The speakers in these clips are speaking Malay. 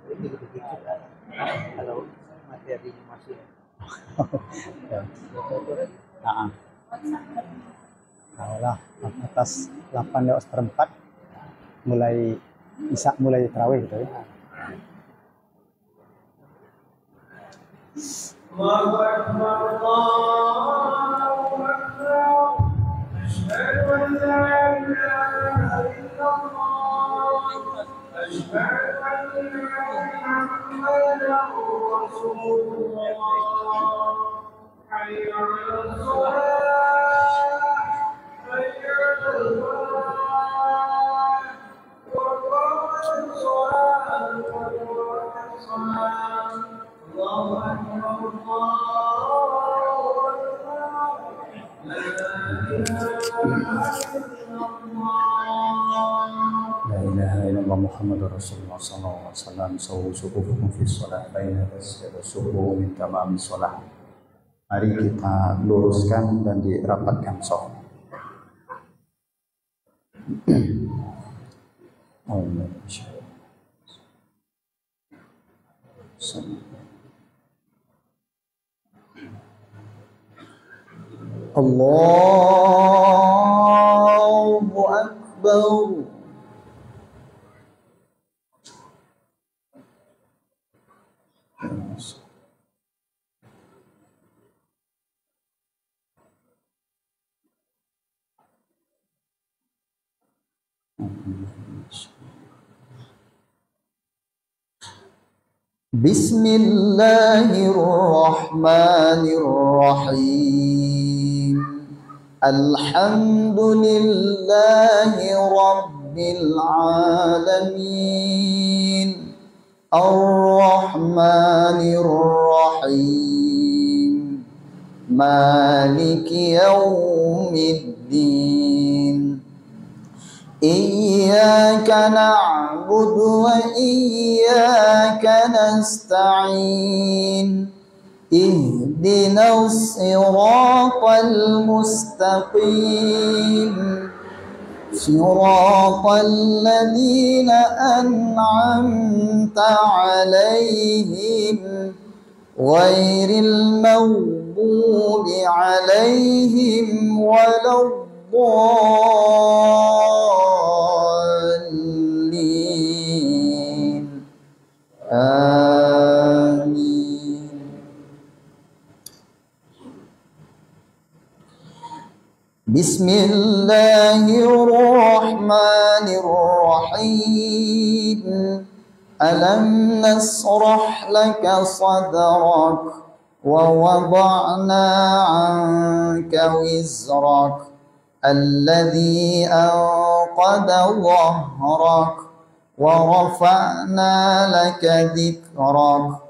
Dikit-dikit lah. Kalau materinya masih Ya. Lah, atas 8:04 mulai Isya, mulai tarawih gitu ya. Allahu Akbar, Allahu Akbar. Asyhadu an la ilaha illallah. Asyhadu anna Muhammadan Rasulullah. Hayya 'alas shalah. Hayya 'alal falah. Qur'anus shalah. Qur'anus shalah. Allahu Akbar, Allahu Akbar. La ilaha illallah Muhammadur Rasulullah sallallahu alaihi wasallam. Suhufukum fi shalah baina suhufu min tamami shalah. Mari kita luruskan dan dirapatkan shaf. Allahu Akbar. Bismillahirrahmanirrahim. Alhamdulillahi Rabbil Alamin. Ar-Rahmanir-Rahim. Maliki Yawmiddin. Iyyaka na'budu wa iyyaka nasta'in. Ihdinas siratal mustaqim. Siratal ladzina an'amta 'alaihim ghairil maghdubi 'alaihim waladdallin. Amin. Bismillahirrahmanirrahim. Alam nasrah laka sadrak wa wada'na 'anka wizrak alladhi anqadha dhahrak wa rafa'na laka dhikrak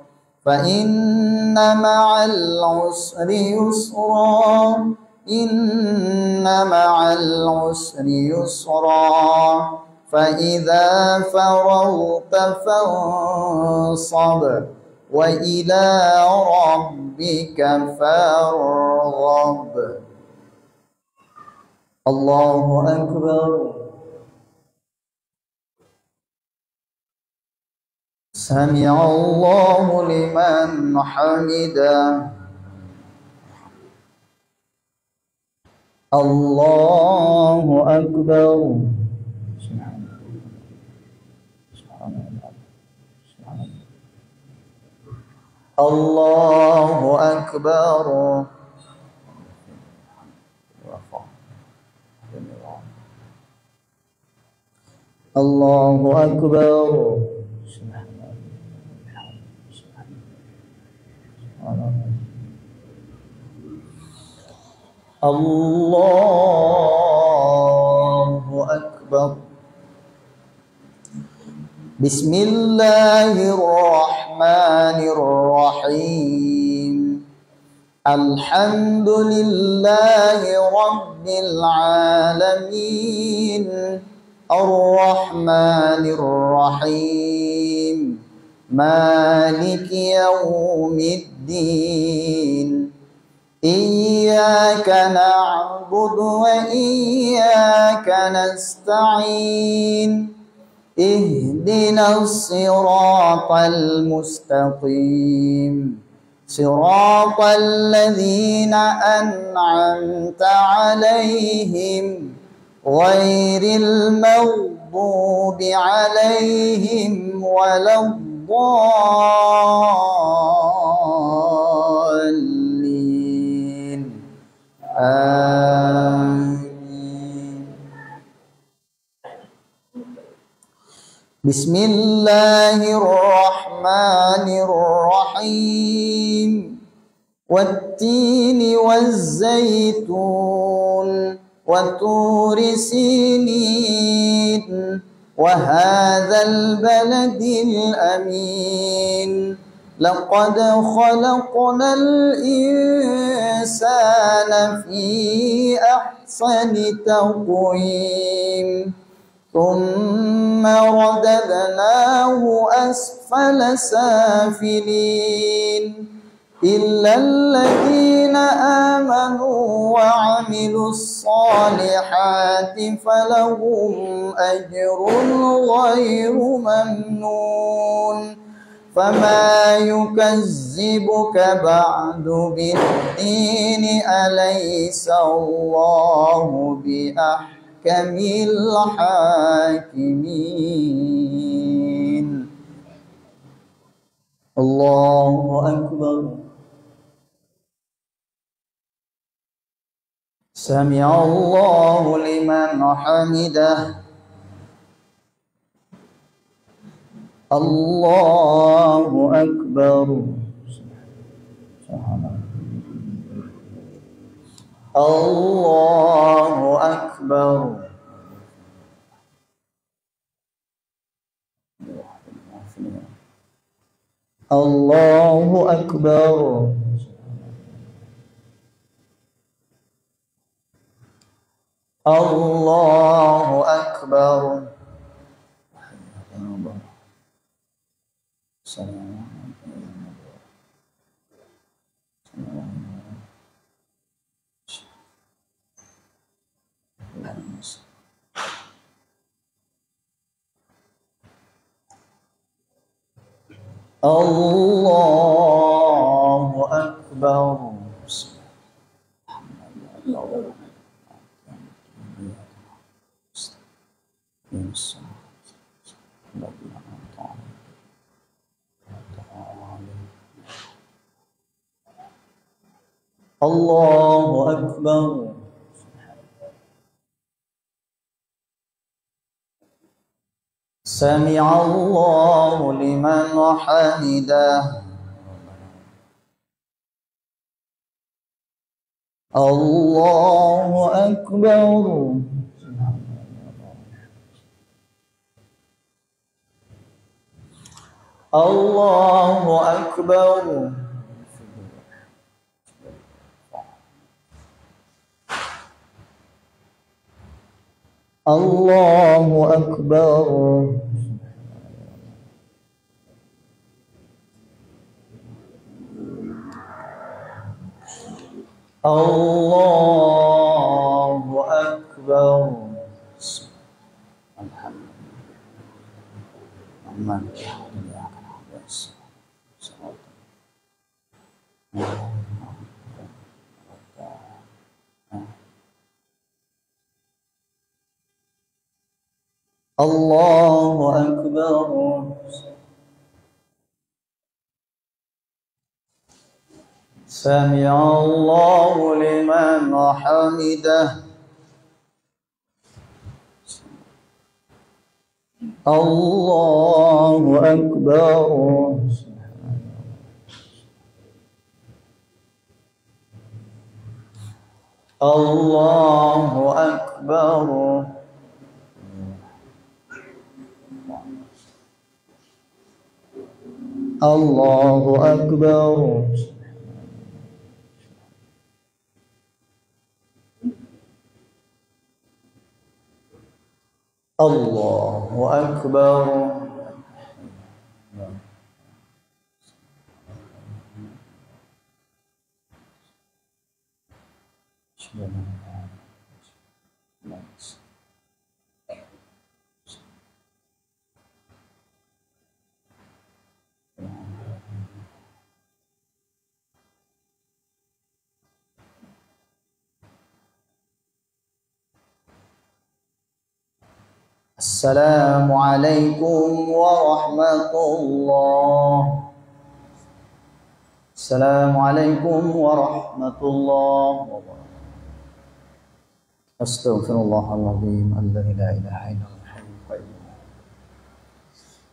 fa inna ma'al usri yusra. Inna ma'al usri yusra. Fa'idha faragta fansab. Wa ila rabbika farghab. Allahu Akbar. Sami'allahu liman hamidah. Allahu Akbar. Allahu Akbar. Allahu Akbar. Allahu Akbar. Bismillahirrahmanirrahim. Alhamdulillahi Rabbil Alamin. Ar-Rahmanir-Rahim. Maliki Yawmiddin. Iyyaka na'budu wa iyyaka nasta'in. اهدنا الصراط المستقيم صراط الذين أنعمت عليهم غير المغضوب عليهم ولا الضالين آمين. بسم الله الرحمن الرحيم والتين والزيتون وطور سينين وهذا البلد الأمين لقد خلقنا الإنسان في أحسن تقويم ثم رددناه أسفل سافلين إلا الذين آمنوا وعملوا الصالحات فلهم أجر غير ممنون فما يكذبك بعد بالدين أليس الله بأحكم الحاكمين. الله أكبر. سمع الله لمن حمده. الله أكبر. الله أكبر. الله أكبر. الله أكبر. الله أكبر. الله أكبر. سمع الله لمن حمده. الله أكبر. الله أكبر. الله أكبر. الله أكبر. الله أكبر. سمع الله لمن حمده. الله أكبر. الله أكبر. الله أكبر. الله أكبر. Assalamualaikum warahmatullah. Assalamualaikum warahmatullah wabarakatuh. Astaghfirullahaladzim. Alladzi la ilaha illallah hayyul qayyum.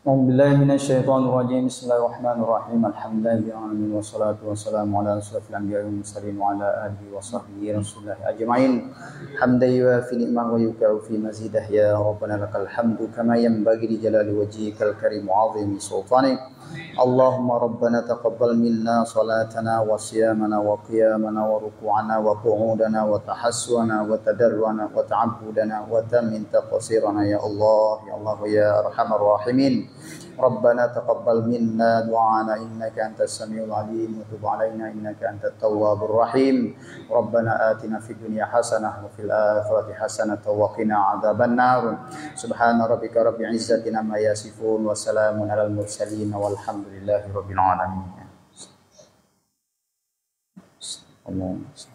أعوذ بالله من الشيطان الرجيم. بسم الله الرحمن الرحيم. الحمد لله رب العالمين والصلاة والسلام على أشرف الأنبياء والمرسلين وعلى آله وصحبه رسول الله أجمعين. حمدا يوافي نعمه ويكافئ في مزيده. يا ربنا لك الحمد كما ينبغي لجلال وجهك الكريم وعظيم سلطانك. اللهم ربنا تقبل منا صلاتنا وصيامنا وقيامنا وركوعنا وقعودنا وتحسنا وتدرعنا وتعبدنا وتمن تقصيرنا يا الله يا الله يا أرحم الراحمين. ربنا تقبل منا دعانا إنك أنت السميع العليم وتب علينا إنك أنت التواب الرحيم. ربنا آتنا في الدنيا حسنة وفي الآخرة حسنة وقنا عذاب النار. سبحان ربك رب العزة عما يصفون وسلام على المرسلين والحمد لله رب العالمين. اللهم صل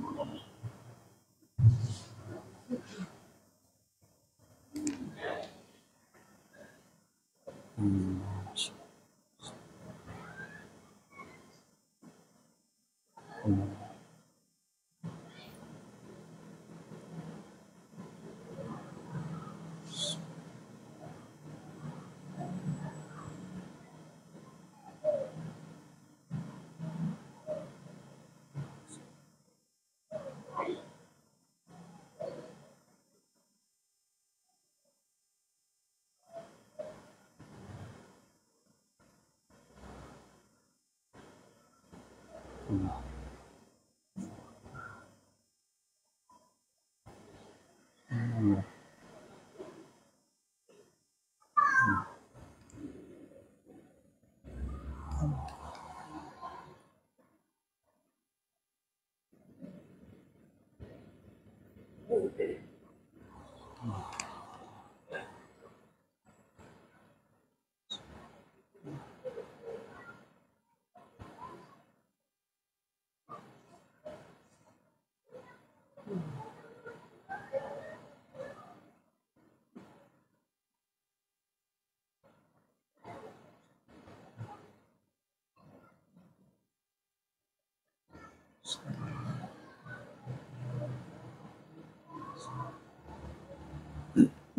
على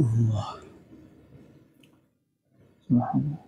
Allah. Subhanallah.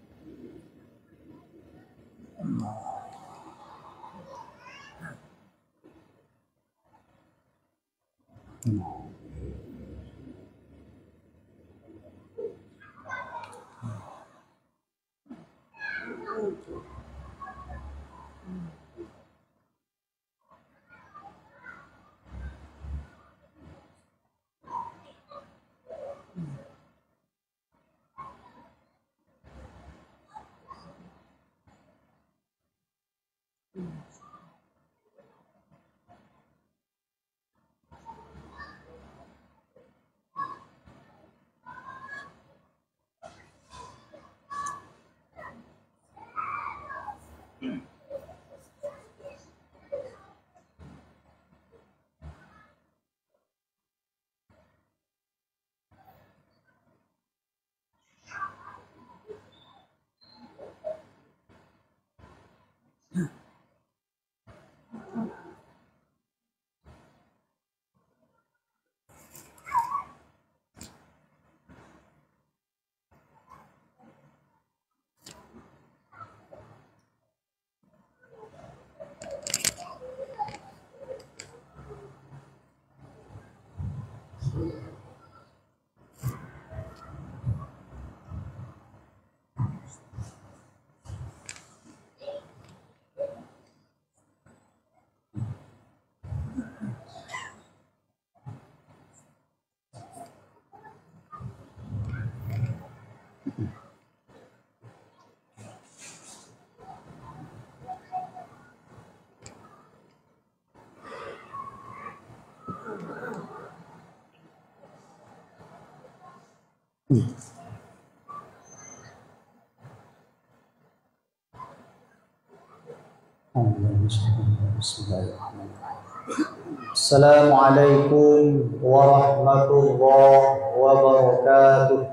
Bismillahirrahmanirrahim. Assalamualaikum warahmatullahi wabarakatuh.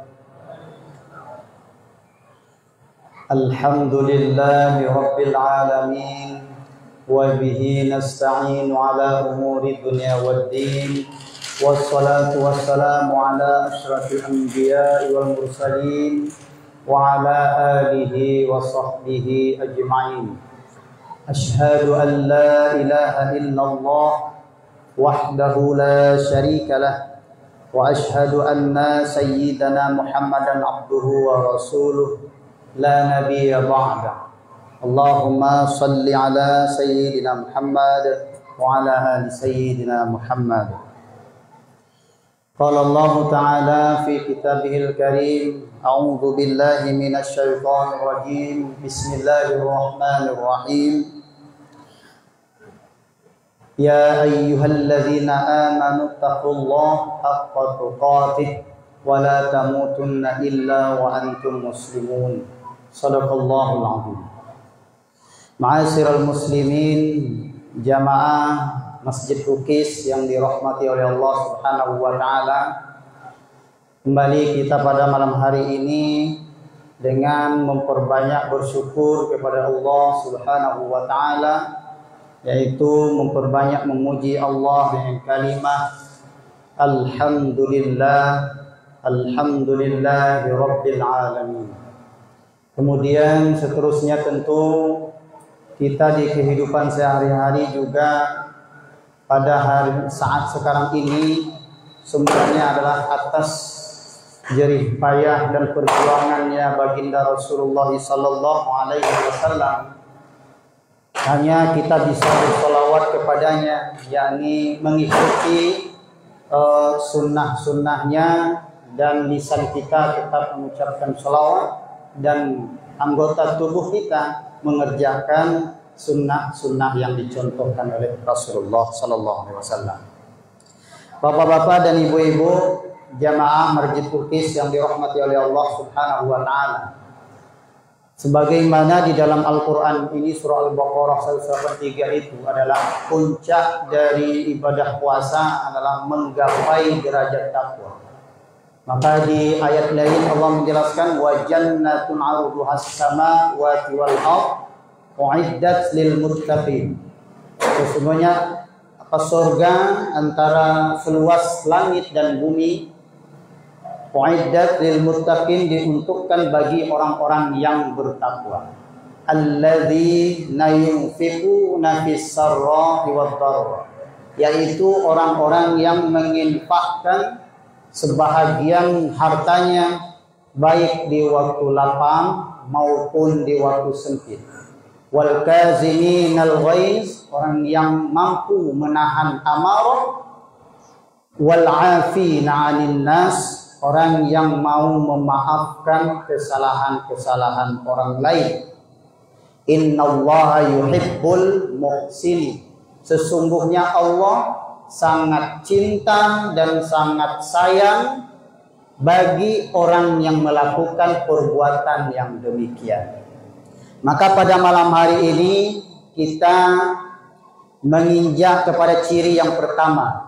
Alhamdulillahi rabbil alamin wa bihi nasta'inu ala umuri dunya waddin wassalatu wassalamu ala asyrafil anbiya'i wal mursalin wa ala alihi wa sahbihi ajma'in. Ashhadu an la ilaha illallah wahdahu la syarika lah wa ashhadu anna sayyidana Muhammadan abduhu wa rasuluh la nabiyya ba'da. Allahumma salli ala sayyidina Muhammad wa ala ali sayyidina Muhammad. Qala Allah ta'ala fi kitabihil karim, a'udzu billahi minasy syaithanir rajim. Bismillahirrahmanirrahim. Ya ayyuhalladzina amanu taqullaha haqqa tuqatih wa la tamutunna illa wa antum muslimun. Shadaqallahul azim. Ma'asyiral muslimin, jamaah Masjid Ukis yang dirahmati oleh Allah Subhanahu wa taala. Kembali kita pada malam hari ini dengan memperbanyak bersyukur kepada Allah Subhanahu wa taala, yaitu memperbanyak memuji Allah dengan kalimat Alhamdulillah, Alhamdulillahi Rabbil Alamin. Kemudian seterusnya tentu kita di kehidupan sehari-hari juga pada saat sekarang ini semuanya adalah atas jerih payah dan perjuangannya baginda Rasulullah sallallahu alaihi wasallam. Hanya kita bisa bersolawat kepadanya, yakni mengikuti sunnah-sunnahnya, dan lisan kita tetap mengucapkan solawat dan anggota tubuh kita mengerjakan sunnah-sunnah yang dicontohkan oleh Rasulullah sallallahu alaihi wasallam. Bapak-bapak dan ibu-ibu jamaah Masjid Ukis yang dirahmati oleh Allah Subhanahu wa taala. Sebagaimana di dalam Al-Qur'an ini surah Al-Baqarah 183 itu adalah puncak dari ibadah puasa adalah menggapai derajat takwa. Maka di ayat lain Allah menjelaskan wa jannatun 'arduhas samawati wal ardh uiddat lil muttaqin. Sesungguhnya surga antara seluas langit dan bumi, uiddat lil muttaqin, diuntukkan bagi orang-orang yang bertakwa. Alladzina yunfiquna fis sarra'i wad dharra, yaitu orang-orang yang menginfakkan sebahagian hartanya baik di waktu lapang maupun di waktu sempit. Wal kaziminal ghaiz, orang yang mampu menahan amarah. Wal afina 'anil nas, orang yang mau memaafkan kesalahan-kesalahan orang lain. Innallaha yuhibbul muhsinin, sesungguhnya Allah sangat cinta dan sangat sayang bagi orang yang melakukan perbuatan yang demikian. Maka pada malam hari ini kita menginjak kepada ciri yang pertama,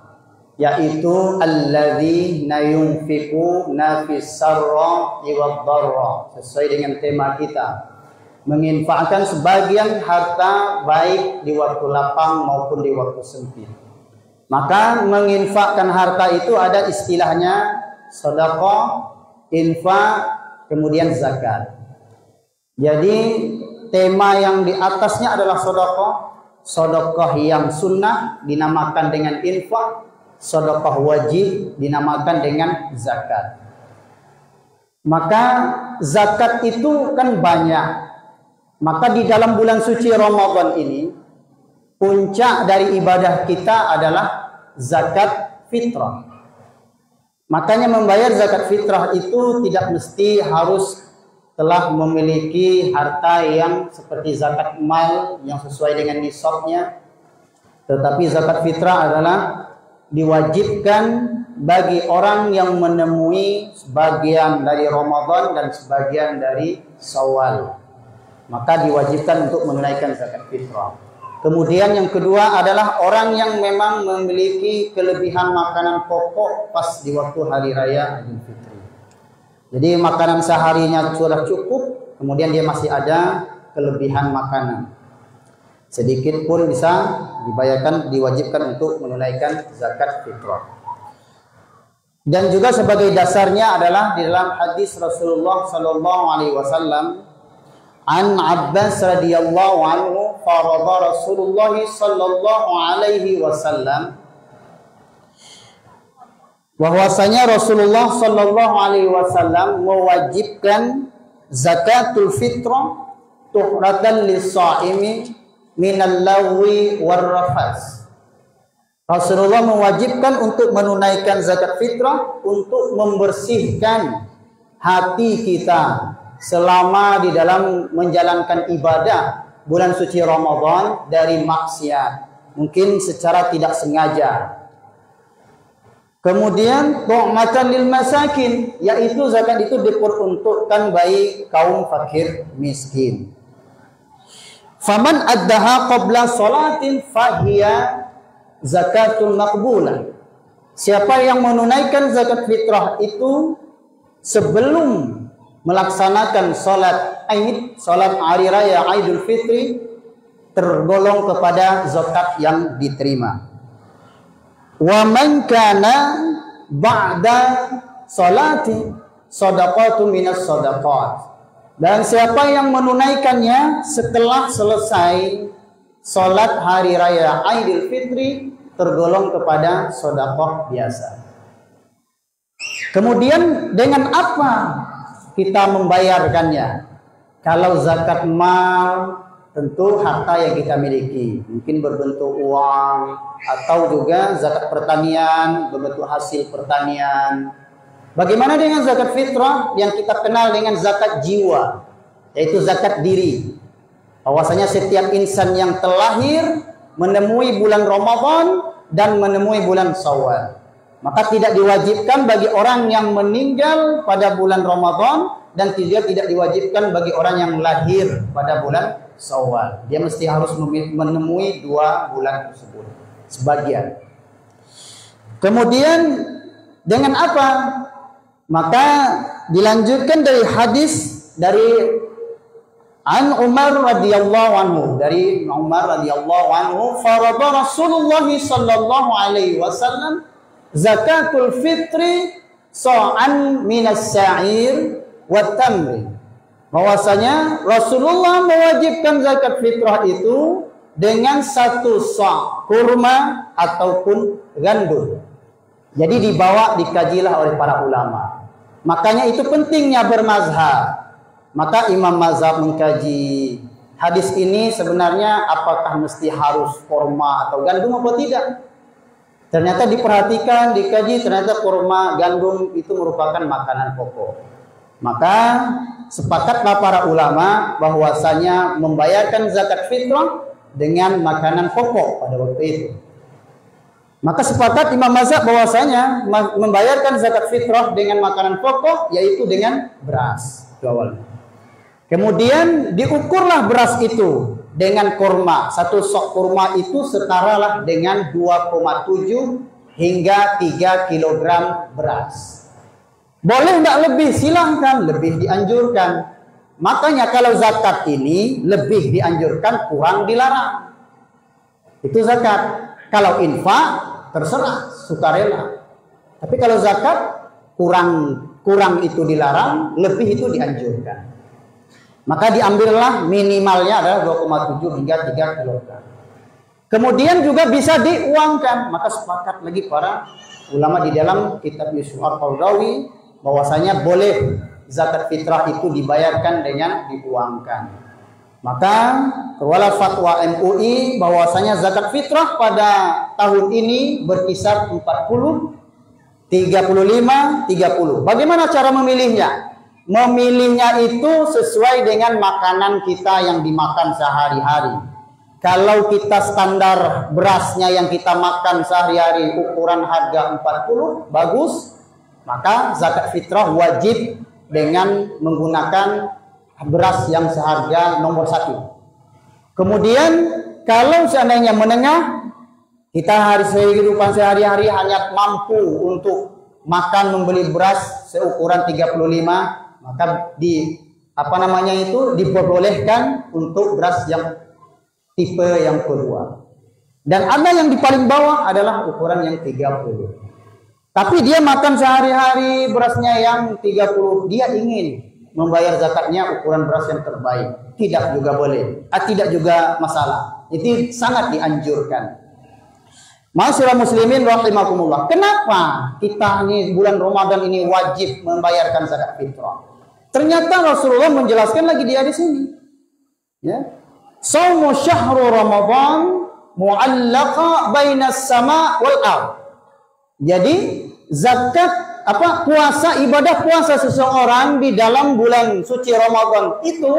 yaitu alladzina yunfiquna fis sarra'i wad dharra, sesuai dengan tema kita, menginfakkan sebagian harta baik di waktu lapang maupun di waktu sempit. Maka menginfakkan harta itu ada istilahnya sedekah, infak, kemudian zakat. Jadi tema yang di atasnya adalah sedekah, sedekah yang sunnah dinamakan dengan infak, sedekah wajib dinamakan dengan zakat. Maka zakat itu kan banyak. Maka di dalam bulan suci Ramadan ini puncak dari ibadah kita adalah zakat fitrah. Makanya membayar zakat fitrah itu tidak mesti harus telah memiliki harta yang seperti zakat mal yang sesuai dengan nisabnya, tetapi zakat fitrah adalah diwajibkan bagi orang yang menemui sebagian dari Ramadan dan sebagian dari Syawal. Maka diwajibkan untuk menunaikan zakat fitrah. Kemudian yang kedua adalah orang yang memang memiliki kelebihan makanan pokok pas di waktu hari raya Idul Fitri. Jadi makanan seharinya sudah cukup, kemudian dia masih ada kelebihan makanan. Sedikit pun bisa dibayarkan, diwajibkan untuk menunaikan zakat fitrah. Dan juga sebagai dasarnya adalah di dalam hadis Rasulullah sallallahu alaihi wasallam, an Abbas radhiyallahu anhu farada Rasulullah sallallahu alaihi wasallam, bahwasanya Rasulullah sallallahu alaihi wasallam mewajibkan zakatul fitrah tuhratan lis-shaimi minal lagwi warrafas. Rasulullah mewajibkan untuk menunaikan zakat fitrah untuk membersihkan hati kita selama di dalam menjalankan ibadah bulan suci Ramadan dari maksiat, mungkin secara tidak sengaja. Kemudian tu'matan lil masakin, yaitu zakat itu diperuntukkan bagi kaum fakir miskin. Faman addaha qabla salatin fahiya zakatul maqbulah. Siapa yang menunaikan zakat fitrah itu sebelum melaksanakan salat Aid, salat hari raya Idul Fitri, tergolong kepada zakat yang diterima. Wa man kana ba'da salati shadaqatu minas shadaqat. Dan siapa yang menunaikannya setelah selesai salat hari raya Idul Fitri, tergolong kepada sedekah biasa. Kemudian dengan apa kita membayarkannya? Kalau zakat mal, tentu harta yang kita miliki, mungkin berbentuk uang, atau juga zakat pertanian berbentuk hasil pertanian. Bagaimana dengan zakat fitrah yang kita kenal dengan zakat jiwa, yaitu zakat diri? Bahwasanya setiap insan yang terlahir menemui bulan Ramadan dan menemui bulan Syawal, maka tidak diwajibkan bagi orang yang meninggal pada bulan Ramadan dan tidak diwajibkan bagi orang yang lahir pada bulan Syawal. Dia mesti harus menemui dua bulan tersebut sebagian. Kemudian dengan apa? Maka dilanjutkan dari hadis dari An Umar radhiyallahu anhu, dari Umar radhiyallahu anhu, farada Rasulullah sallallahu alaihi wasallam zakatul fitri sa'an minas sa'ir wat tamri. Bahwasanya Rasulullah mewajibkan zakat fitrah itu dengan satu sa' kurma ataupun gandum. Jadi dibawa, dikajilah oleh para ulama. Makanya itu pentingnya bermazhab. Maka imam mazhab mengkaji hadis ini sebenarnya apakah mesti harus kurma atau gandum atau tidak. Ternyata diperhatikan, dikaji, ternyata kurma, gandum itu merupakan makanan pokok. Maka sepakatlah para ulama bahwasanya membayarkan zakat fitrah dengan makanan pokok pada waktu itu. Maka sepakat imam mazhab bahwasanya membayarkan zakat fitrah dengan makanan pokok, yaitu dengan beras. Itu awalnya. Kemudian diukurlah beras itu dengan kurma. Satu sok kurma itu setaralah dengan 2,7 hingga 3 kg beras. Boleh tidak lebih? Silahkan, lebih dianjurkan. Makanya kalau zakat ini lebih dianjurkan, kurang dilarang. Itu zakat. Kalau infak terserah, sukarela. Tapi kalau zakat kurang itu dilarang, lebih itu dianjurkan. Maka diambillah minimalnya adalah 2,7 hingga 3 kg. Kemudian juga bisa diuangkan. Maka sepakat lagi para ulama di dalam kitab Yusuf Al-Qaradawi bahwasanya boleh zakat fitrah itu dibayarkan dengan diuangkan. Maka keluarlah fatwa MUI bahwasanya zakat fitrah pada tahun ini berkisar 40, 35, 30. Bagaimana cara memilihnya? Memilihnya itu sesuai dengan makanan kita yang dimakan sehari-hari. Kalau kita standar berasnya yang kita makan sehari-hari ukuran harga 40, bagus, maka zakat fitrah wajib dengan menggunakan beras yang seharga nomor 1. Kemudian kalau seandainya menengah, kita kehidupan sehari-hari hanya mampu untuk makan membeli beras seukuran 35, maka diperbolehkan untuk beras yang tipe yang kedua. Dan ada yang di paling bawah adalah ukuran yang 30. Tapi dia makan sehari-hari berasnya yang 30, dia ingin membayar zakatnya ukuran beras yang terbaik. Tidak juga boleh, tidak juga masalah. Itu sangat dianjurkan. Ma'asyiral muslimin rahimakumullah. Kenapa kita ini bulan Ramadan ini wajib membayarkan zakat fitrah? Ternyata Rasulullah menjelaskan lagi di hadis ini. Ya. Shaumu syahru Ramadan mu'allaqa bainas sama wal ard. Jadi zakat puasa, ibadah puasa seseorang di dalam bulan suci Ramadan itu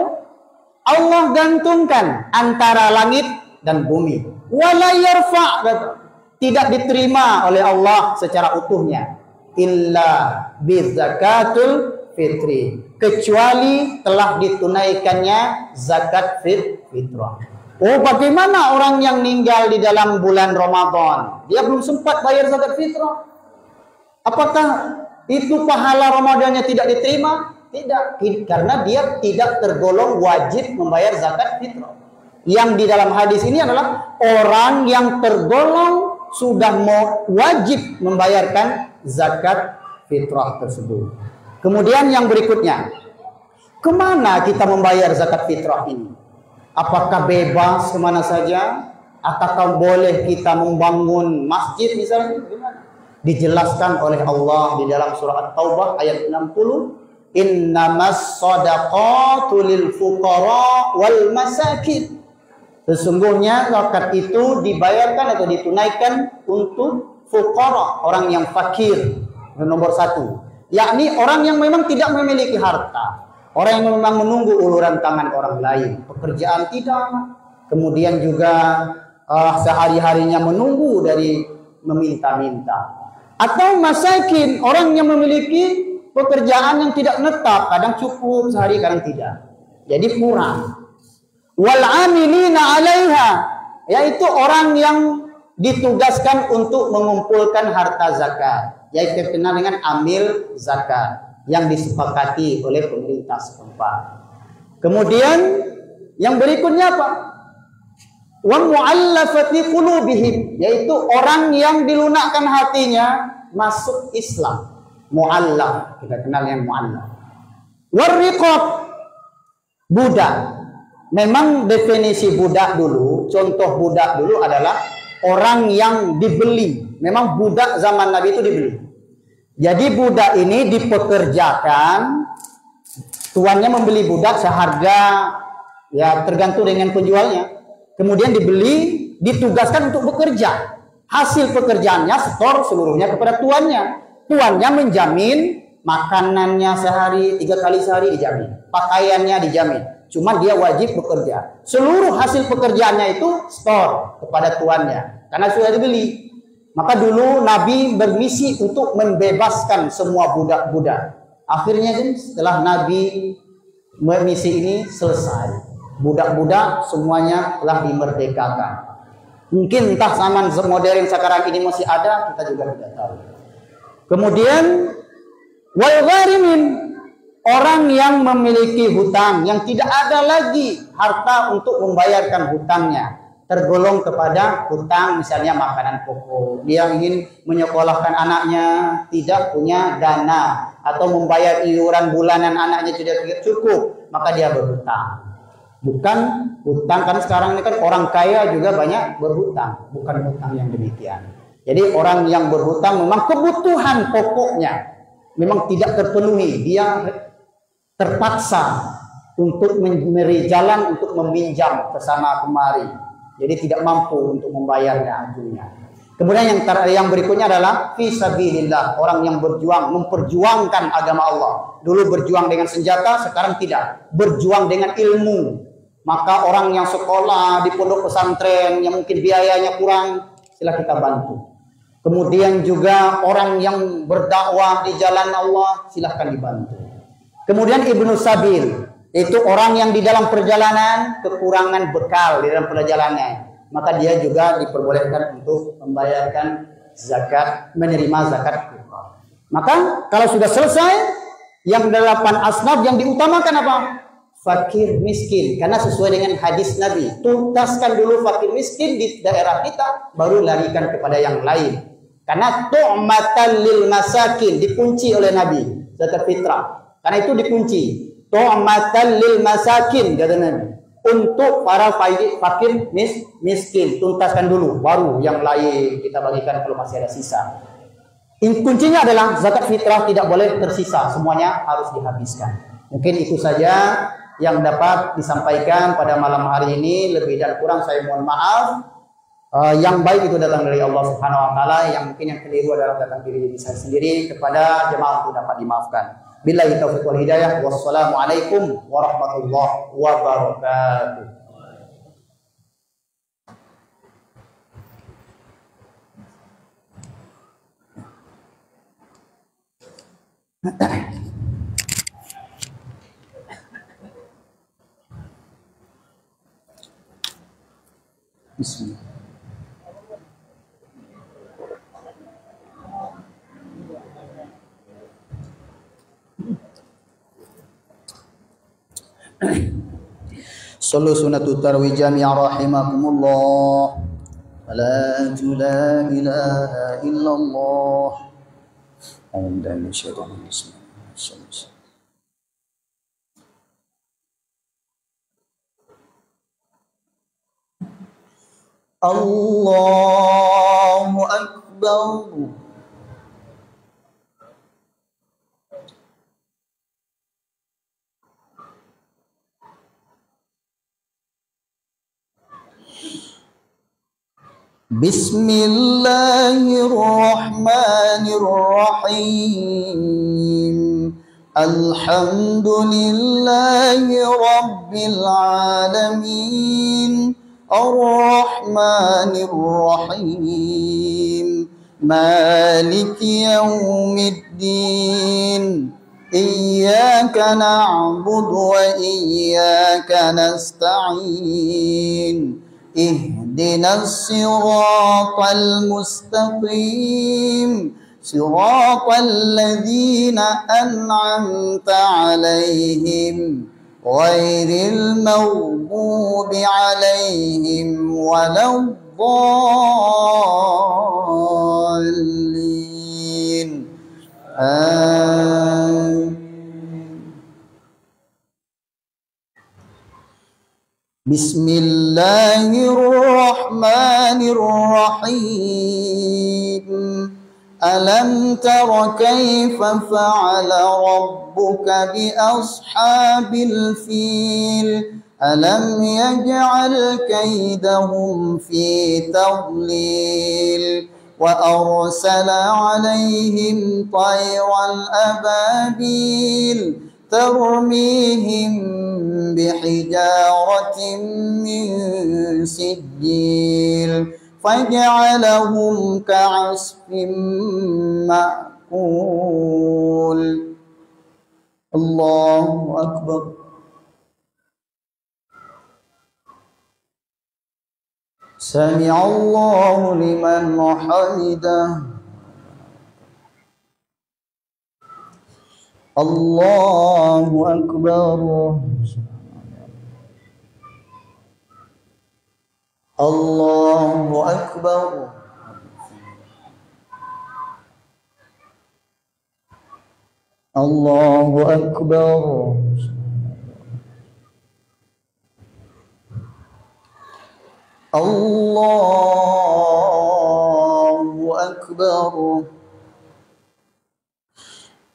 Allah gantungkan antara langit dan bumi. Wala yarfa', tidak diterima oleh Allah secara utuhnya illa bizakatul fitri, kecuali telah ditunaikannya zakat fitrah. Oh, bagaimana orang yang meninggal di dalam bulan Ramadan, dia belum sempat bayar zakat fitrah? Apakah itu pahala Ramadannya tidak diterima? Tidak, karena dia tidak tergolong wajib membayar zakat fitrah. Yang di dalam hadis ini adalah orang yang tergolong sudah wajib membayarkan zakat fitrah tersebut. Kemudian yang berikutnya, kemana kita membayar zakat fitrah ini? Apakah bebas kemana saja? Ataukah boleh kita membangun masjid misalnya? Dijelaskan oleh Allah di dalam surah At-Taubah ayat 60. Innamas shadaqatu lil fuqara wal masakin. Sesungguhnya zakat itu dibayarkan atau ditunaikan untuk fuqara, orang yang fakir. Nomor satu, yakni orang yang memang tidak memiliki harta, orang yang memang menunggu uluran tangan orang lain, pekerjaan tidak, kemudian juga sehari-harinya menunggu dari meminta-minta. Atau masakin, orang yang memiliki pekerjaan yang tidak netap, kadang cukup sehari, kadang tidak, jadi kurang. Wal amilina 'alaiha, yaitu orang yang ditugaskan untuk mengumpulkan harta zakat, yaitu dikenal dengan amil zakat yang disepakati oleh pemerintah setempat. Kemudian yang berikutnya apa? Wa mu'allafati qulubihim, yaitu orang yang dilunakkan hatinya masuk Islam. Mu'allaf, kita kenal yang mu'allaf. Warriqab, budak. Memang definisi budak dulu, contoh budak dulu adalah orang yang dibeli. Memang budak zaman Nabi itu dibeli. Jadi budak ini dipekerjakan, tuannya membeli budak seharga, ya tergantung dengan penjualnya. Kemudian dibeli, ditugaskan untuk bekerja. Hasil pekerjaannya setor seluruhnya kepada tuannya. Tuannya menjamin makanannya sehari, 3 kali sehari dijamin, pakaiannya dijamin. Cuma dia wajib bekerja. Seluruh hasil pekerjaannya itu store kepada tuannya karena sudah dibeli. Maka dulu Nabi bermisi untuk membebaskan semua budak-budak. Akhirnya setelah Nabi misi ini selesai, budak-budak semuanya telah dimerdekakan. Mungkin entah zaman modern sekarang ini masih ada, kita juga tidak tahu. Kemudian wal gharimin, orang yang memiliki hutang, yang tidak ada lagi harta untuk membayarkan hutangnya, tergolong kepada hutang misalnya makanan pokok. Dia ingin menyekolahkan anaknya, tidak punya dana, atau membayar iuran bulanan anaknya tidak cukup, maka dia berhutang. Bukan hutang, kan sekarang ini kan orang kaya juga banyak berhutang, bukan hutang yang demikian. Jadi orang yang berhutang memang kebutuhan pokoknya memang tidak terpenuhi, dia terpaksa untuk memberi jalan untuk meminjam ke sana kemari, jadi tidak mampu untuk membayarnya ajunya. Kemudian yang berikutnya adalah fisabilillah, orang yang berjuang, memperjuangkan agama Allah. Dulu berjuang dengan senjata, sekarang tidak, berjuang dengan ilmu. Maka orang yang sekolah di pondok pesantren yang mungkin biayanya kurang, sila kita bantu. Kemudian juga orang yang berdakwah di jalan Allah, silahkan dibantu. Kemudian Ibnu Sabil, itu orang yang di dalam perjalanan kekurangan bekal di dalam perjalanannya. maka dia juga diperbolehkan untuk membayarkan zakat, menerima zakat fitrah. Maka kalau sudah selesai, yang 8 asnaf yang diutamakan apa? Fakir miskin, karena sesuai dengan hadis Nabi, tuntaskan dulu fakir miskin di daerah kita, baru larikan kepada yang lain. Karena tu'matan lil masakin, dikunci oleh Nabi zakat fitrah. Karena itu dikunci, tu'matan lil masakin, kata Nabi, untuk para fakir miskin, tuntaskan dulu, baru yang lain kita bagikan kalau masih ada sisa. Kuncinya adalah zakat fitrah tidak boleh tersisa, semuanya harus dihabiskan. Mungkin itu saja yang dapat disampaikan pada malam hari ini. Lebih dan kurang saya mohon maaf. Yang baik itu datang dari Allah Subhanahu wa taala, yang mungkin yang keliru adalah datang dari diri saya sendiri, kepada jemaah untuk dapat dimaafkan. Billahi taufiq wal hidayah. Wassalamualaikum warahmatullahi wabarakatuh. Bismillah. Sallu sunatut tarwi jami'a rahimakumullah. La ilaha illallah. Alhamdulillah. Allahu Akbar. Bismillahirrahmanirrahim. Alhamdulillahi Rabbil Alamin. Ar-Rahmanir-Rahim. Maliki Yawmiddin. Iyyaka na'budu wa iyyaka nasta'in. Ihdinas siratal mustaqim. Siratal ladzina an'amta 'alaihim ghairil maghdubi 'alaihim waladdallin. Amin. Bismillahirrahmanirrahim. Alam tara kaifa fa'ala rabbuka bi ashabil fil. Alam yaj'al kaidahum fi tadlil. Wa arsala 'alaihim tayran ababil. ترميهم بحجارة من سجيل فجعلهم كعصف مأكول. الله أكبر. سمع الله لمن حمده. Allahu Akbar. Allahu Akbar. Allahu Akbar. Allahu Akbar.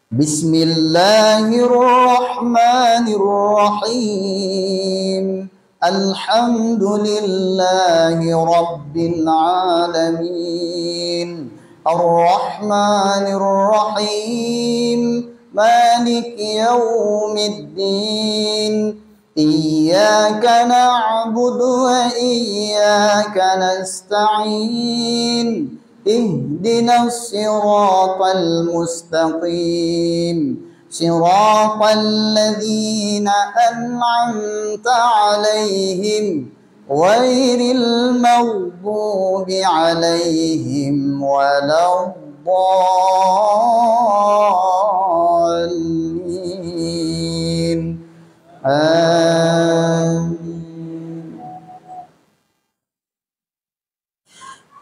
Bismillahirrahmanirrahim. Alhamdulillahi Rabbil Alamin. Ar-Rahmanir-Rahim. Maliki Yawmiddin. Iyyaka na'budu wa iyyaka nasta'in. Ihdinas siratal mustaqim. Siratal ladzina an'amta 'alaihim غير المغضوب عليهم ولا الضالين آمين.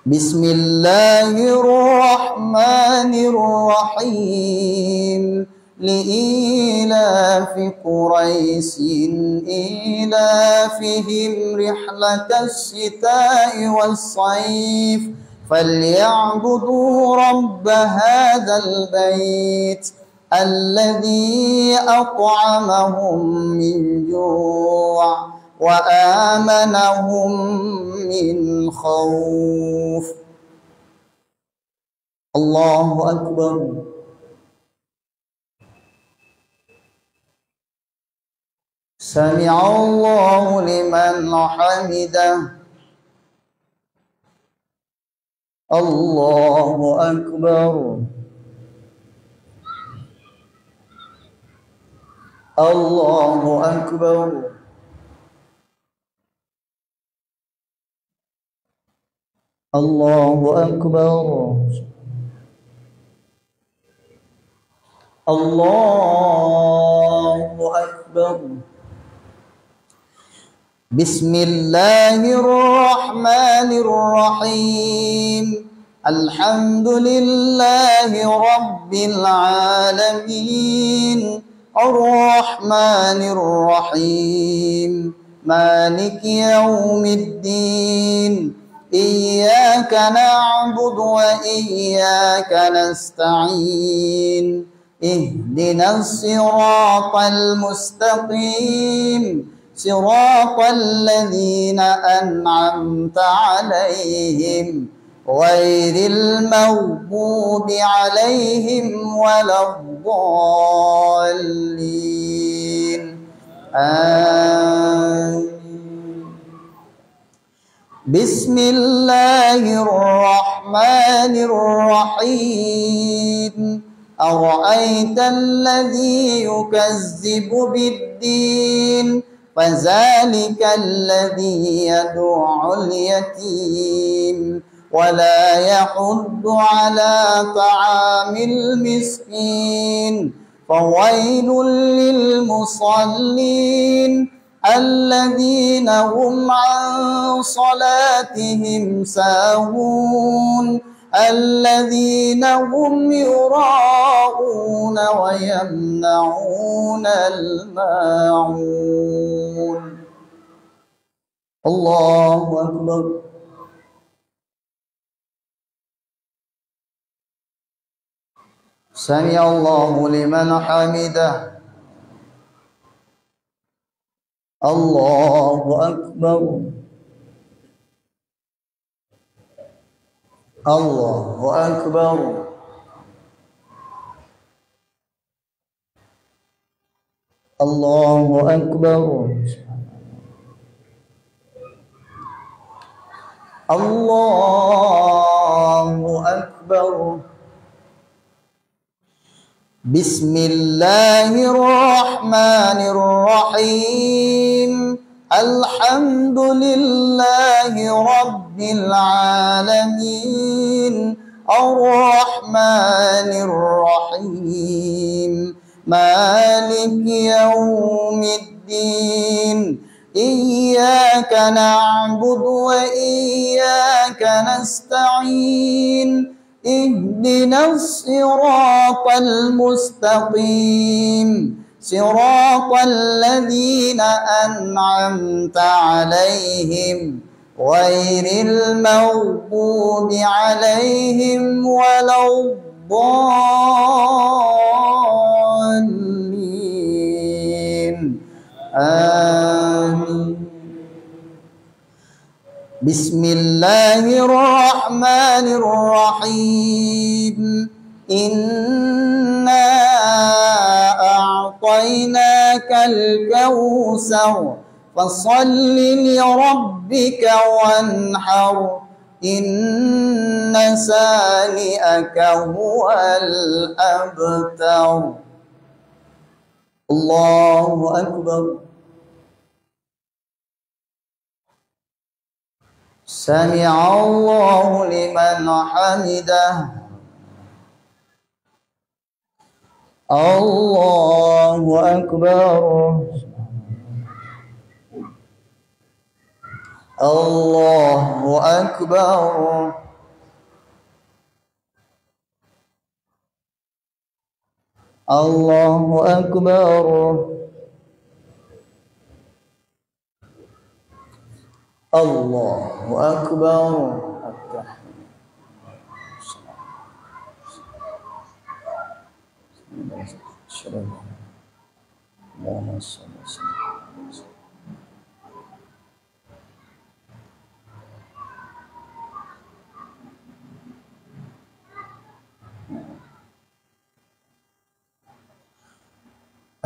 بسم الله الرحمن الرحيم لإيلاف قريش إيلافهم رحلة الشتاء والصيف فليعبدوا رب هذا البيت الذي أطعمهم من جوع وآمنهم من خوف. الله أكبر. سمع الله لمن حمده. الله أكبر. الله أكبر. الله أكبر. الله أكبر. بسم الله الرحمن الرحيم الحمد لله رب العالمين الرحمن الرحيم مالك يوم الدين إياك نعبد وإياك نستعين اهدنا الصراط المستقيم صراط الذين أنعمت عليهم غير المغضوب عليهم ولا الضالين آمين. بسم الله الرحمن الرحيم أرأيت الذي يكذب بالدين فذلك الذي يدع اليتيم ولا يحض على طعام المسكين فويل للمصلين الذين هم عن صلاتهم ساهون الذين هم يراءون ويمنعون الماعون. الله أكبر. سمع الله لمن حمده. الله أكبر. الله أكبر. الله أكبر. الله أكبر. بسم الله الرحمن الرحيم الحمد لله رب العالمين الرحمن الرحيم مالك يوم الدين إياك نعبد وإياك نستعين اهدنا الصراط المستقيم صراط الذين أنعمت عليهم غير المغضوب عليهم ولا الضالين آمين. بسم الله الرحمن الرحيم إنا أعطيناك الكوثر فصل لربك وانحر إن سانئك هو الأبتر. الله أكبر. Sami'allahu liman hamidah. Allahu akbar. Allahu akbar. Allahu akbar. Allahu akbar.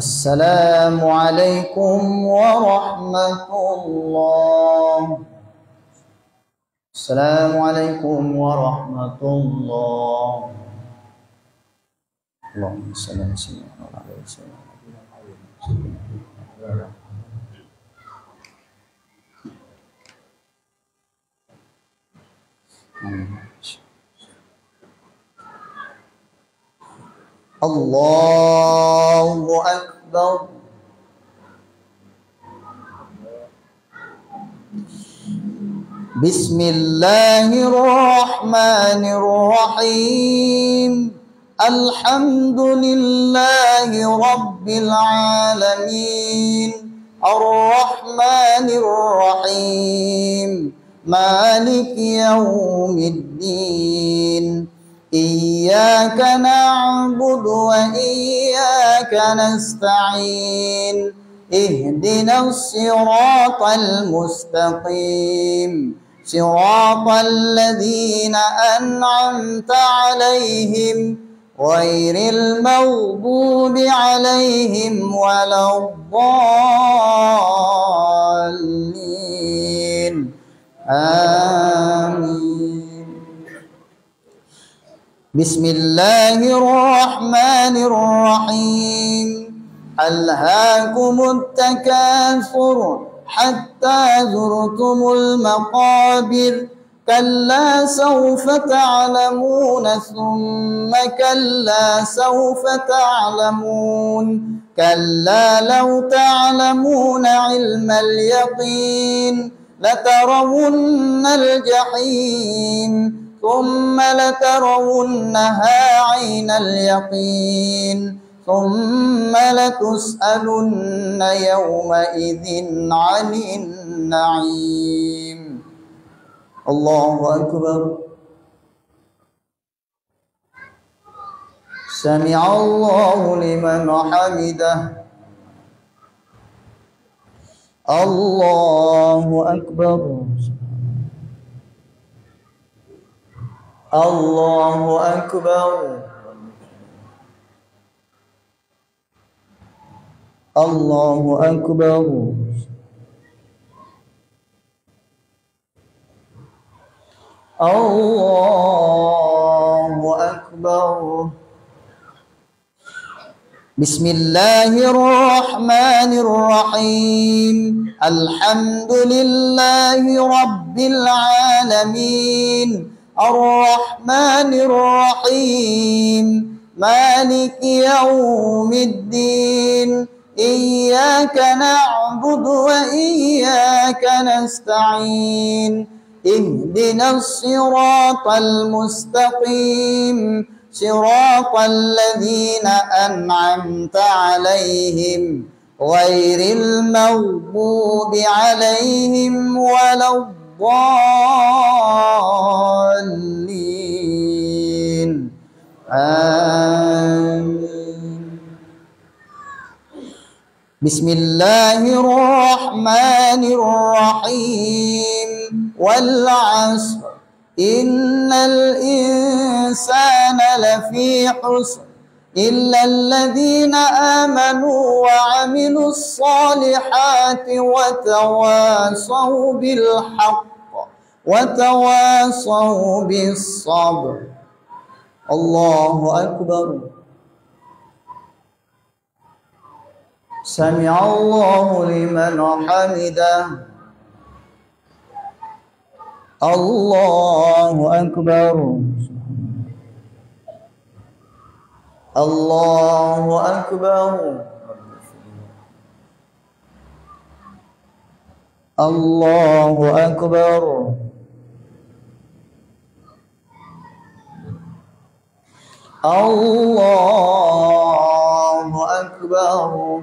Assalamualaikum warahmatullahi. Assalamualaikum warahmatullahi. Allahumma salli ala sayyidina Allahu akbar. Bismillahirrahmanirrahim. Alhamdulillahi rabbil alamin. Ar-Rahmanir Rahim. Maliki yaumiddin. Iyyaka na'budu wa iyyaka nasta'in. Ihdinas siratal mustaqim. Siratal ladzina an'amta 'alaihim ghairil maghdubi 'alaihim waladdallin. Amin. Bismillahirrahmanirrahim. Alhaakumut takatsur hatta zurtumul maqabir. Kalla sawfa ta'lamuna thumma kalla sawfa ta'lamun. Kalla law ta'lamuna ilmal yaqin latarawunnal jahim. ثم لترونها عين اليقين ثم لتسألن يومئذ عن النعيم. الله أكبر. سمع الله لمن حمده. الله أكبر. Allahu akbar. Allahu akbar. Allahu akbar. Bismillahirrahmanirrahim. Alhamdulillahi rabbil alamin. Ar-Rahmanir Rahim. Maliki yaumiddin. Iyyaka na'budu wa iyyaka nasta'in. Ihdinas siratal mustaqim. Siratal ladzina an'amta 'alaihim ghairil maghdubi 'alaihim waladdallin. Amin. Bismillahirrahmanirrahim. Wal 'ashr. Innal insana lafi khusr. إلا الذين آمنوا وعملوا الصالحات وتواصوا بالحق وتواصوا بالصبر. الله أكبر. سمع الله لمن حمده. Allahu Akbar. Allahu Akbar. Allahu Akbar. Allahu Akbar.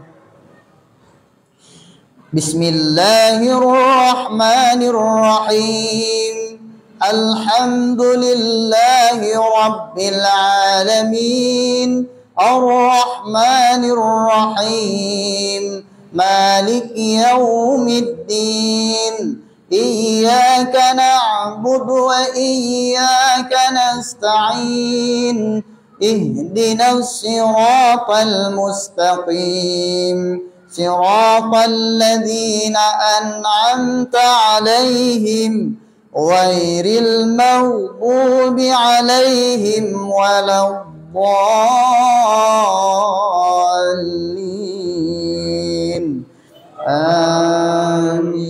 Bismillahirrahmanirrahim. Alhamdulillahi Rabbil Alamin. Ar-Rahmanir-Rahim. Maliki yaumiddin. Iyyaka na'budu wa iyyaka nasta'in. Ihdinas siratal mustaqim. Siratal ladzina an'amta 'alaihim ghairil maghdubi 'alaihim waladdallin. Amin.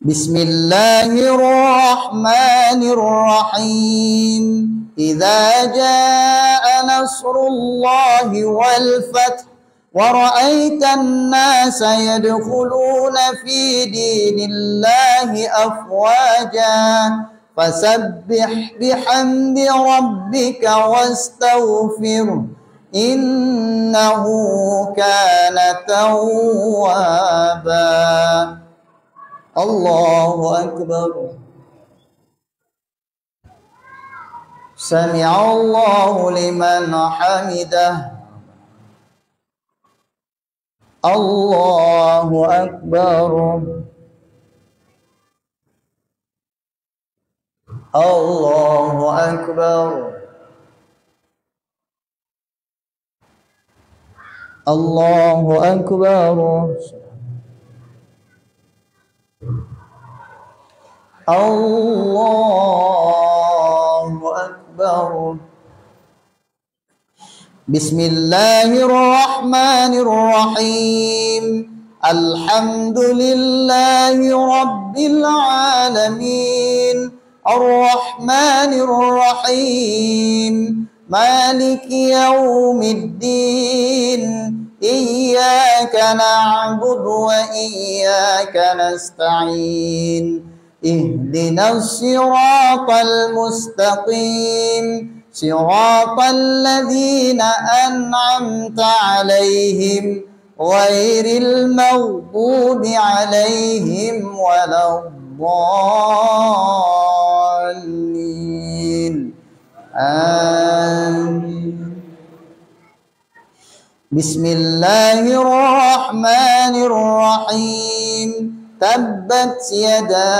Bismillahirrahmanirrahim. Idza jaa nasrullahi wal fath wa ra'aitan nasa yadkhuluna fi dinillahi afwaja fasabbih bihamdi rabbika wastaghfir innahu kana tawwaba. Allahu Akbar. Sami'allahu liman hamidah. Allahu Akbar. Allahu Akbar. Allahu Akbar. Allahu Akbar. Bismillahirrahmanirrahim. Alhamdulillahi Rabbil Alamin. Ar-Rahmanir-Rahim. Maliki yaumiddin. Iyyaka na'budu wa iyyaka nasta'in. Ihdinas siratal mustaqim. Siratal ladzina an'amta 'alaihim ghairil maghdubi 'alaihim waladdallin. Amin. Bismillahirrahmanirrahim. Tabbat yada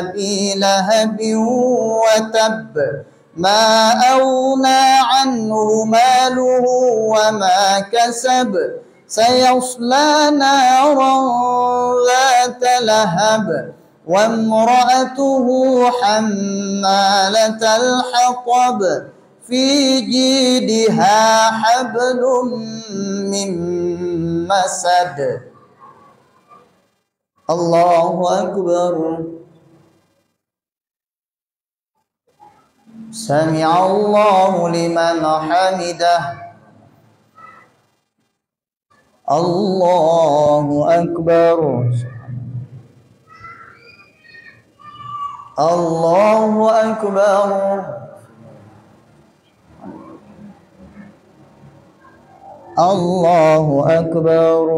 abi lahabin wa tabb. Ma aghna anhu maluhu wa ma kasab. Sayasla naran dhata lahab. Wa imra'atuhu hammalatal hatab. Fi jidha hablum min masad. Allahu Akbar. Sami'allahu liman hamidah. Allahu Akbar. Allahu Akbar. Allahu Akbar.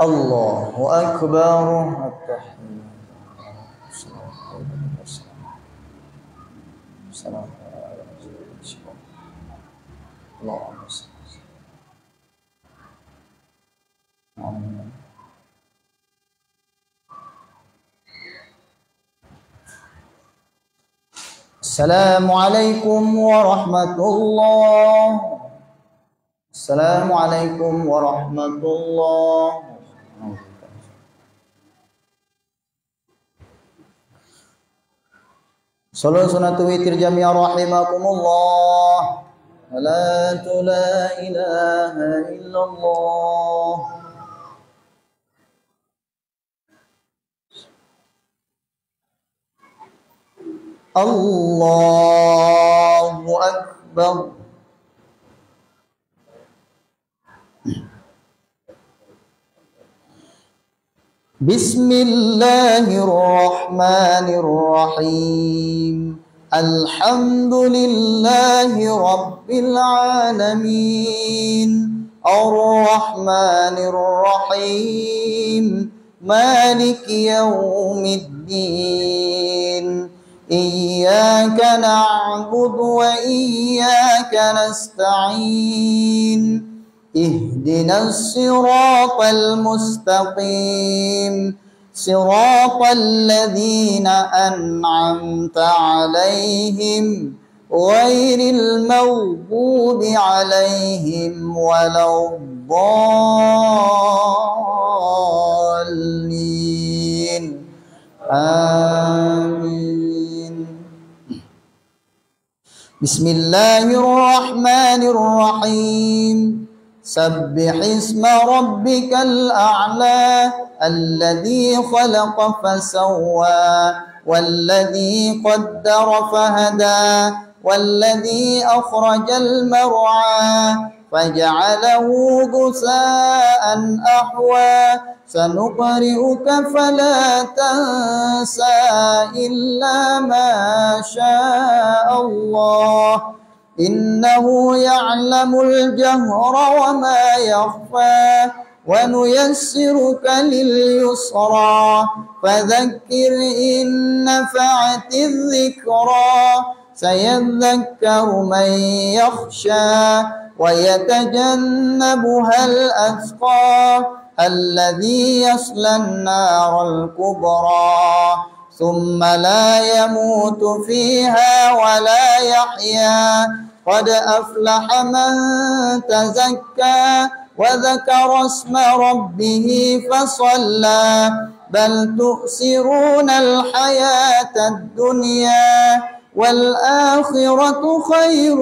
Allahu Akbar. Assalamualaikum warahmatullahi. Assalamualaikum warahmatullahi. Salat sunatu witir jami'a rahimakumullah. صلاة لا إله إلا الله. الله أكبر. بسم الله الرحمن الرحيم. الحمد لله رب العالمين الرحمن الرحيم مالك يوم الدين إياك نعبد وإياك نستعين اهدنا الصراط المستقيم صراط الذين أنعمت عليهم غير المغضوب عليهم ولا الضالين آمين. بسم الله الرحمن الرحيم. سبح اسم ربك الأعلى الذي خلق فسوى والذي قدر فهدى والذي أخرج المرعى فجعله غثاء أحوى سنقرئك فلا تنسى إلا ما شاء الله إنه يعلم الجهر وما يخفى ونيسرك لليسرى فذكر إن نفعت الذكرى سيذكر من يخشى ويتجنبها الأتقى الذي يصلى النار الكبرى ثم لا يموت فيها ولا يحيا قد أفلح من تزكى وذكر اسم ربه فصلى بل تؤثرون الحياة الدنيا والآخرة خير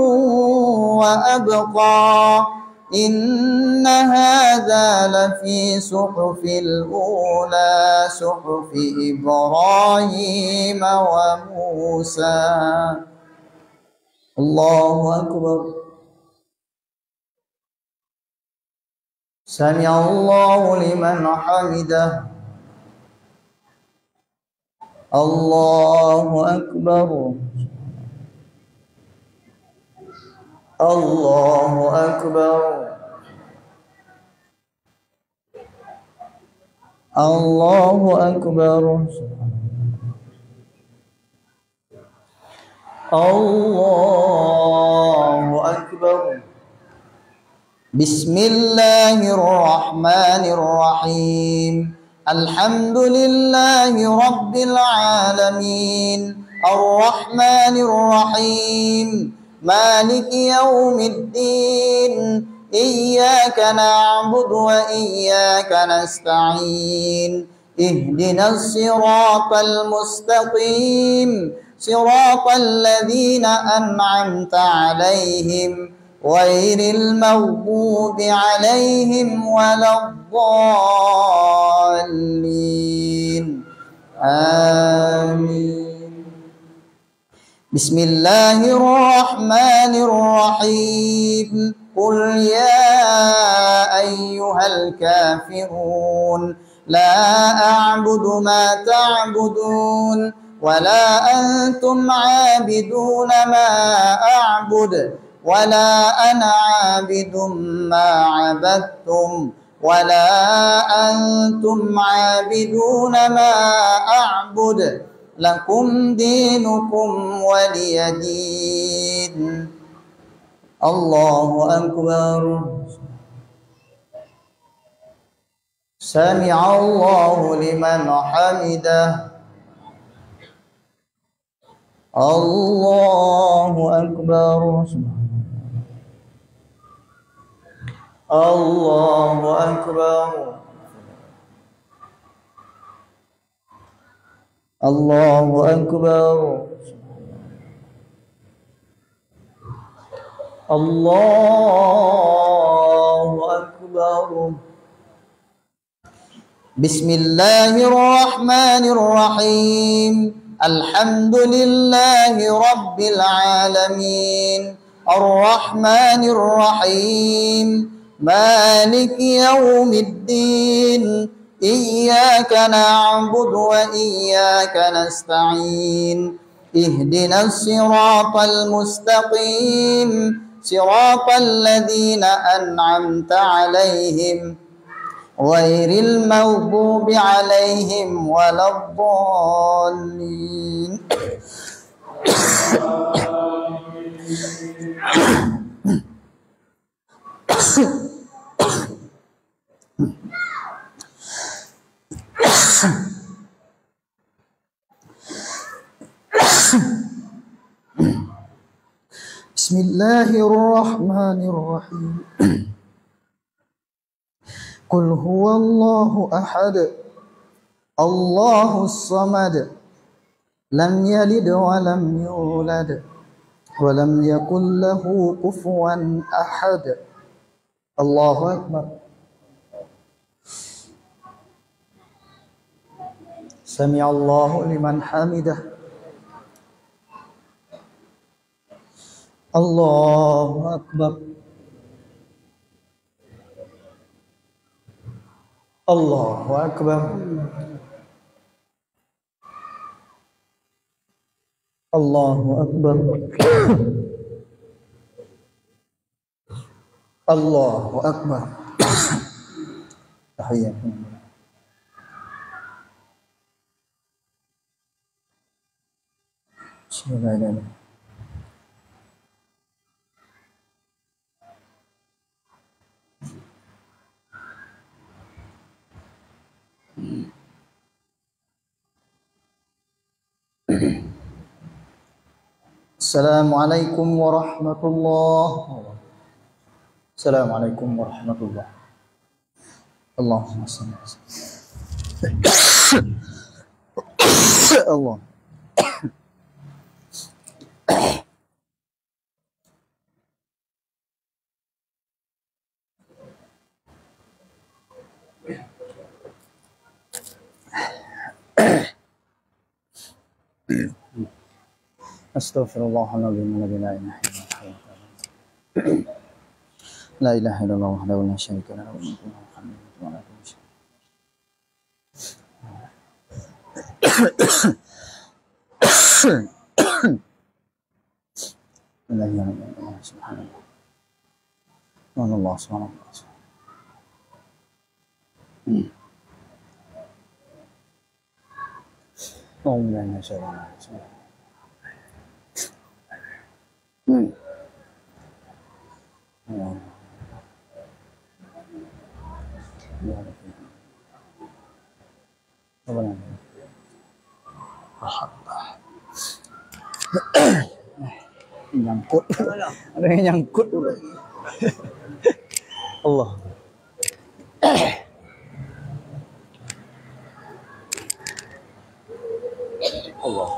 وأبقى إن هذا لفي صحف الأولى صحف إبراهيم وموسى. الله أكبر. سمع الله لمن حمده. الله أكبر. الله أكبر. الله أكبر. الله أكبر. بسم الله الرحمن الرحيم. الحمد لله رب العالمين الرحمن الرحيم مالك يوم الدين إياك نعبد وإياك نستعين اهدنا الصراط المستقيم صراط الذين أنعمت عليهم غير المغضوب عليهم ولا الضالين آمين. بسم الله الرحمن الرحيم. قل يا أيها الكافرون لا أعبد ما تعبدون ولا أنتم عابدون ما أعبد ولا أنا عابد ما عبدتم ولا أنتم عابدون ما أعبد لكم دينكم ولي دين. الله أكبر. سمع الله لمن حمده. الله أكبر. الله أكبر. الله أكبر. Allahu Akbar. Bismillahirrahmanirrahim. Alhamdulillahi Rabbil Alamin. Ar-Rahmanir Rahim. Maliki Yawmiddin. Iyyaka na'budu wa iyyaka nasta'in. Ihdinas siratal mustaqim. Siratal ladzina an'amta 'alaihim ghairil maghdubi 'alaihim waladdallin. Bismillahirrahmanirrahim. Qul huwallahu ahad. Allahus samad. Lam yalid wa lam yulad. Wa lam yakul lahu kufuwan ahad. Allahu akbar. Sami'allahu liman hamidah. Allahu akbar. Allahu akbar. Allahu akbar. Allahu akbar. Tahiyyatun. Bismillahirrahmanirrahim. Assalamualaikum warahmatullahi wabarakatuh. Assalamualaikum warahmatullahi wabarakatuh. Allahumma shalli ala sayyidina Allah. Astaghfirullahaladzim. La ilaha illallah wahdahu la syarika lahu wa lahu al-mulku wa lahu al-hamdu. Nyangkut, ada yang nyangkut dulu. Allah. Allah.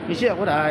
Isi aku dah.